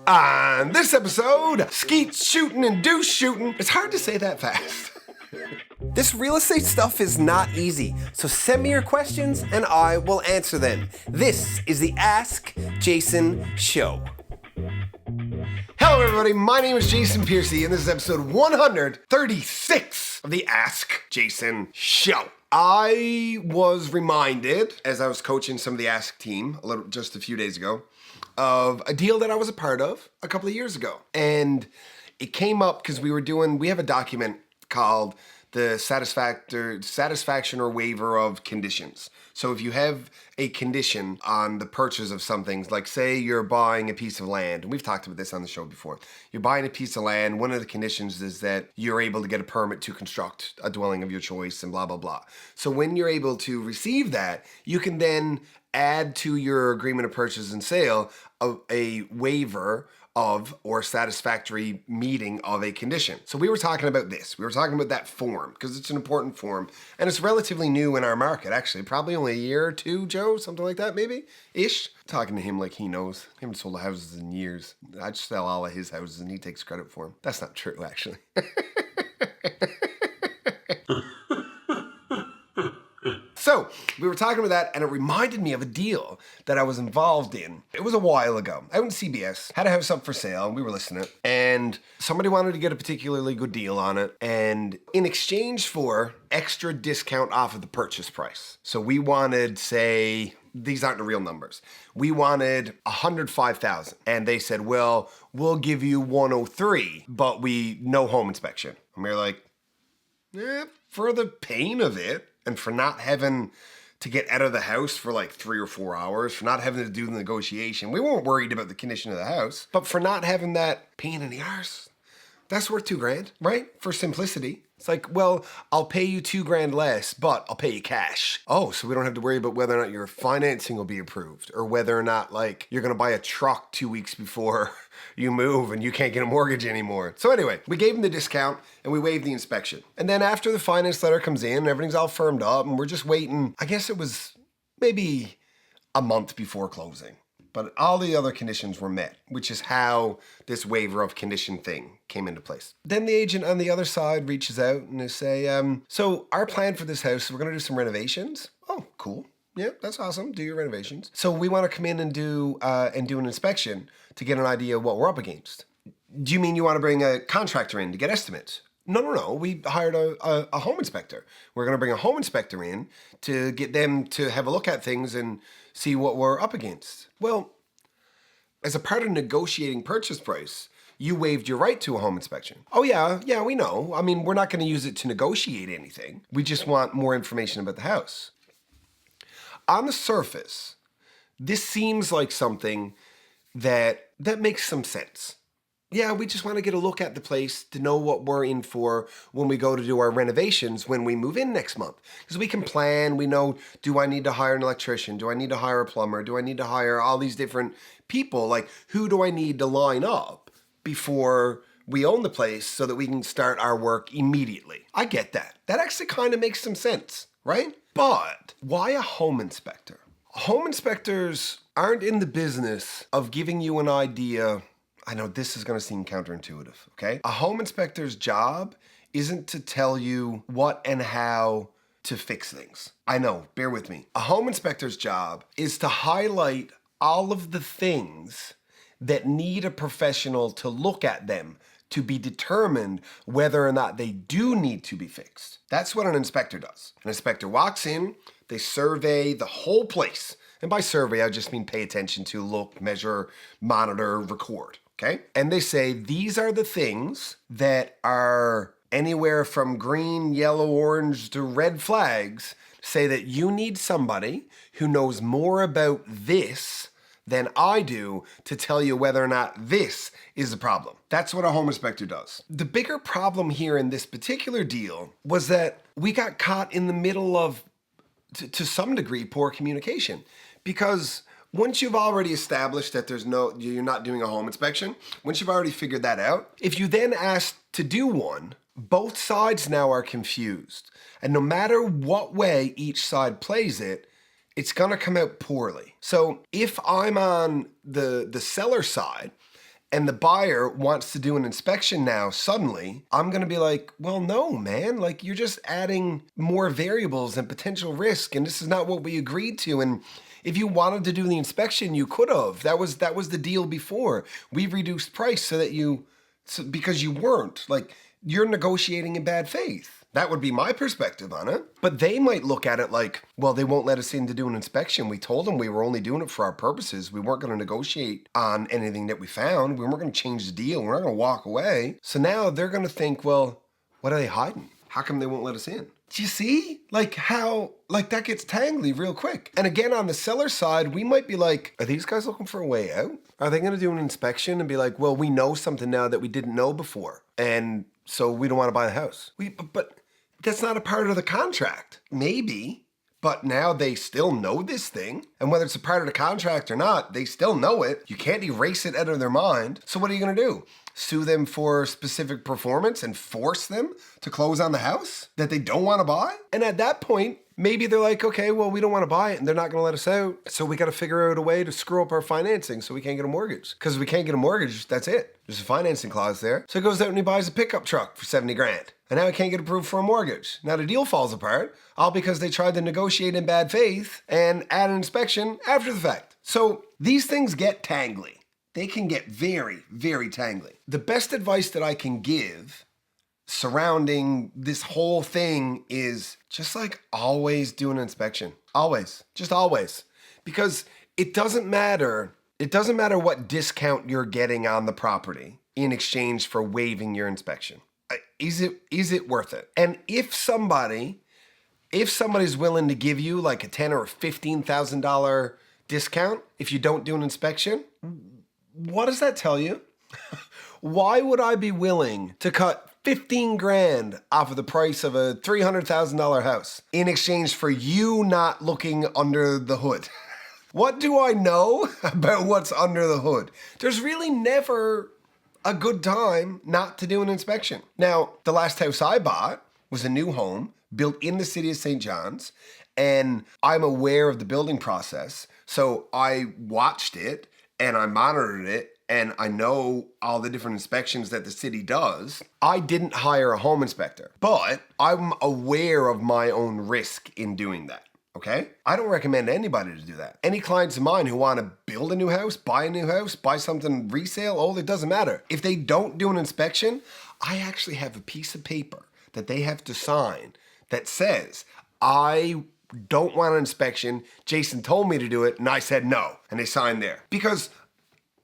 On this episode, skeet shooting and deuce shooting. It's hard to say that fast. This real estate stuff is not easy, so send me your questions and I will answer them. This is the Ask Jason Show. Hello everybody, my name is Jason Piercey and this is episode 136 of the Ask Jason Show. I was reminded, as I was coaching some of the Ask team just a few days ago, of a deal that I was a part of a couple of years ago. And it came up because we have a document called the satisfaction or waiver of conditions. So if you have a condition on the purchase of some things, like say you're buying a piece of land, and we've talked about this on the show before, you're buying a piece of land, one of the conditions is that you're able to get a permit to construct a dwelling of your choice and blah, blah, blah. So when you're able to receive that, you can then add to your agreement of purchase and sale a waiver of or satisfactory meeting of a condition. So we were talking about this. We were talking about that form because it's an important form and it's relatively new in our market, actually. Probably only a year or two, Joe, something like that, maybe ish. Talking to him like he knows. He hasn't sold houses in years. I just sell all of his houses and he takes credit for them. That's not true, actually. So we were talking about that and it reminded me of a deal that I was involved in. It was a while ago. Out in CBS, had a house up for sale and we were listing it and somebody wanted to get a particularly good deal on it and in exchange for extra discount off of the purchase price. So we wanted, say, these aren't the real numbers. We wanted 105,000 and they said, well, we'll give you 103, but no home inspection. And we were like, for the pain of it, and for not having to get out of the house for like 3 or 4 hours, for not having to do the negotiation. We weren't worried about the condition of the house, but for not having that pain in the arse, that's worth $2,000, right? For simplicity. It's like, well, I'll pay you $2,000 less, but I'll pay you cash. Oh, so we don't have to worry about whether or not your financing will be approved or whether or not like you're going to buy a truck 2 weeks before you move and you can't get a mortgage anymore. So anyway, we gave him the discount and we waived the inspection. And then after the finance letter comes in, everything's all firmed up and we're just waiting. I guess it was maybe a month before closing. But all the other conditions were met, which is how this waiver of condition thing came into place. Then the agent on the other side reaches out and they say, so our plan for this house, we're going to do some renovations. Oh, cool. Yeah, that's awesome. Do your renovations. So we want to come in and do an inspection to get an idea of what we're up against. Do you mean you want to bring a contractor in to get estimates? No. We hired a home inspector. We're going to bring a home inspector in to get them to have a look at things and see what we're up against. Well, as a part of negotiating purchase price, you waived your right to a home inspection. Oh yeah, we know. I mean, we're not going to use it to negotiate anything. We just want more information about the house. On the surface, this seems like something that makes some sense. Yeah, we just want to get a look at the place to know what we're in for when we go to do our renovations when we move in next month. Because we can plan, we know, do I need to hire an electrician? Do I need to hire a plumber? Do I need to hire all these different people? Like, who do I need to line up before we own the place so that we can start our work immediately? I get that. That actually kind of makes some sense, right? But why a home inspector? Home inspectors aren't in the business of giving you an idea. I know this is going to seem counterintuitive, okay? A home inspector's job isn't to tell you what and how to fix things. I know, bear with me. A home inspector's job is to highlight all of the things that need a professional to look at them to be determined whether or not they do need to be fixed. That's what an inspector does. An inspector walks in, they survey the whole place. And by survey, I just mean pay attention to, look, measure, monitor, record. Okay? And they say, these are the things that are anywhere from green, yellow, orange to red flags, say that you need somebody who knows more about this than I do to tell you whether or not this is a problem. That's what a home inspector does. The bigger problem here in this particular deal was that we got caught in the middle of, to some degree, poor communication. Because once you've already established that you're not doing a home inspection, once you've already figured that out, if you then ask to do one, both sides now are confused. And no matter what way each side plays it, it's gonna come out poorly. So if I'm on the seller side and the buyer wants to do an inspection now suddenly, I'm going to be like, well, no, man, like you're just adding more variables and potential risk, and this is not what we agreed to. And if you wanted to do the inspection, you could have. That was the deal before. We reduced price so that because you weren't. Like, you're negotiating in bad faith. That would be my perspective on it. But they might look at it like, well, they won't let us in to do an inspection. We told them we were only doing it for our purposes. We weren't going to negotiate on anything that we found. We weren't going to change the deal. We're not going to walk away. So now they're going to think, well, what are they hiding? How come they won't let us in? Do you see? Like how, like that gets tangly real quick. And again, on the seller side, we might be like, are these guys looking for a way out? Are they going to do an inspection and be like, well, we know something now that we didn't know before, and so we don't want to buy the house? But that's not a part of the contract. Maybe, but now they still know this thing. And whether it's a part of the contract or not, they still know it. You can't erase it out of their mind. So what are you going to do? Sue them for specific performance and force them to close on the house that they don't want to buy? And at that point, maybe they're like, okay, well, we don't want to buy it and they're not going to let us out. So we got to figure out a way to screw up our financing so we can't get a mortgage. Because if we can't get a mortgage, that's it. There's a financing clause there. So he goes out and he buys a pickup truck for 70 grand. And now he can't get approved for a mortgage. Now the deal falls apart, all because they tried to negotiate in bad faith and add an inspection after the fact. So these things get tangly. They can get very, very tangly. The best advice that I can give surrounding this whole thing is just like always do an inspection. Always. Just always. Because it doesn't matter. It doesn't matter what discount you're getting on the property in exchange for waiving your inspection. Is it worth it? And if somebody's willing to give you like a $10,000 or $15,000 discount if you don't do an inspection, what does that tell you? Why would I be willing to cut 15 grand off of the price of a $300,000 house in exchange for you not looking under the hood? What do I know about what's under the hood? There's really never a good time not to do an inspection. Now, the last house I bought was a new home built in the city of St. John's, and I'm aware of the building process. So I watched it and I monitored it, and I know all the different inspections that the city does. I didn't hire a home inspector, but I'm aware of my own risk in doing that. Okay? I don't recommend anybody to do that. Any clients of mine who want to build a new house, buy something resale, it doesn't matter. If they don't do an inspection, I actually have a piece of paper that they have to sign that says, I don't want an inspection. Jason told me to do it and I said no. And they signed there. Because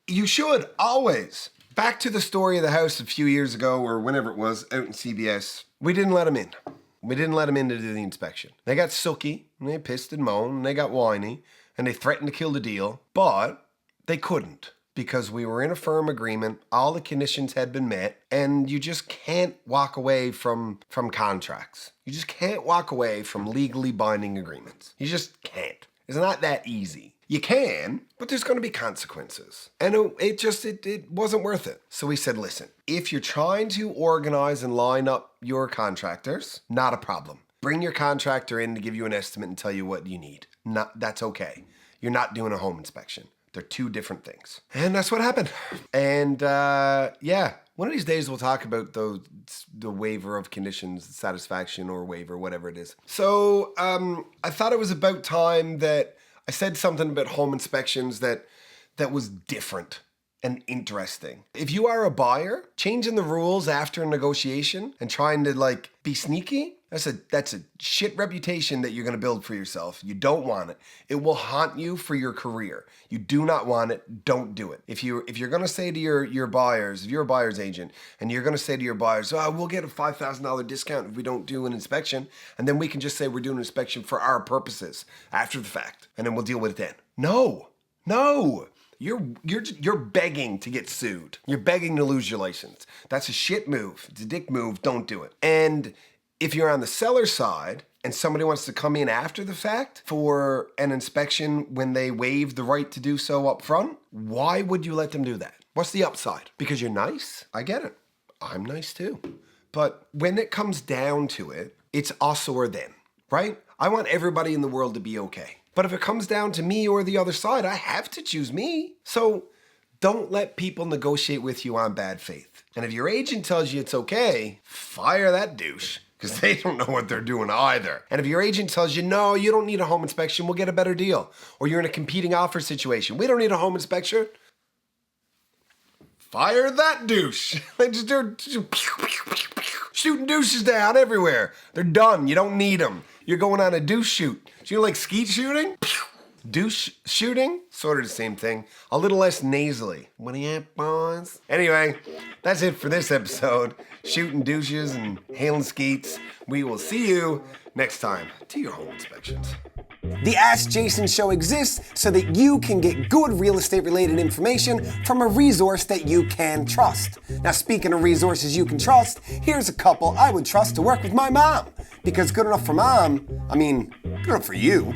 you should always. Back to the story of the house a few years ago or whenever it was out in CBS. We didn't let them in. We didn't let them in to do the inspection. They got sooky, and they pissed and moaned, and they got whiny, and they threatened to kill the deal, but they couldn't because we were in a firm agreement, all the conditions had been met, and you just can't walk away from contracts. You just can't walk away from legally binding agreements. You just can't. It's not that easy. You can, but there's going to be consequences. And it wasn't worth it. So we said, listen, if you're trying to organize and line up your contractors, not a problem. Bring your contractor in to give you an estimate and tell you what you need. That's okay. You're not doing a home inspection. They're two different things. And that's what happened. And one of these days we'll talk about the waiver of conditions, satisfaction or waiver, whatever it is. So I thought it was about time that I said something about home inspections that was different and interesting. If you are a buyer, changing the rules after a negotiation and trying to be sneaky, that's a shit reputation that you're going to build for yourself. You don't want it. It will haunt you for your career. You do not want it. Don't do it. If you're going to say to your buyers, if you're a buyer's agent, and you're going to say to your buyers, we'll get a $5,000 discount if we don't do an inspection, and then we can just say we're doing an inspection for our purposes after the fact, and then we'll deal with it then. No. You're begging to get sued. You're begging to lose your license. That's a shit move. It's a dick move. Don't do it. And if you're on the seller side and somebody wants to come in after the fact for an inspection when they waive the right to do so up front, why would you let them do that? What's the upside? Because you're nice? I get it. I'm nice too. But when it comes down to it, it's us or them, right? I want everybody in the world to be okay. But if it comes down to me or the other side, I have to choose me. So Don't let people negotiate with you on bad faith. And if your agent tells you it's okay, fire that douche, because they don't know what they're doing either. And if your agent tells you, no, you don't need a home inspection, we'll get a better deal, or you're in a competing offer situation, we don't need a home inspection, fire that douche. They just do shooting douches down everywhere. They're done. You don't need them. You're going on a douche shoot. Do you like skeet shooting? Douche shooting? Sort of the same thing. A little less nasally. What do you at, boys? Anyway, that's it for this episode. Shooting douches and hailing skeets. We will see you next time to your home inspections. The Ask Jason Show exists so that you can get good real estate related information from a resource that you can trust. Now, speaking of resources you can trust, here's a couple I would trust to work with my mom. Because good enough for mom, I mean, good enough for you.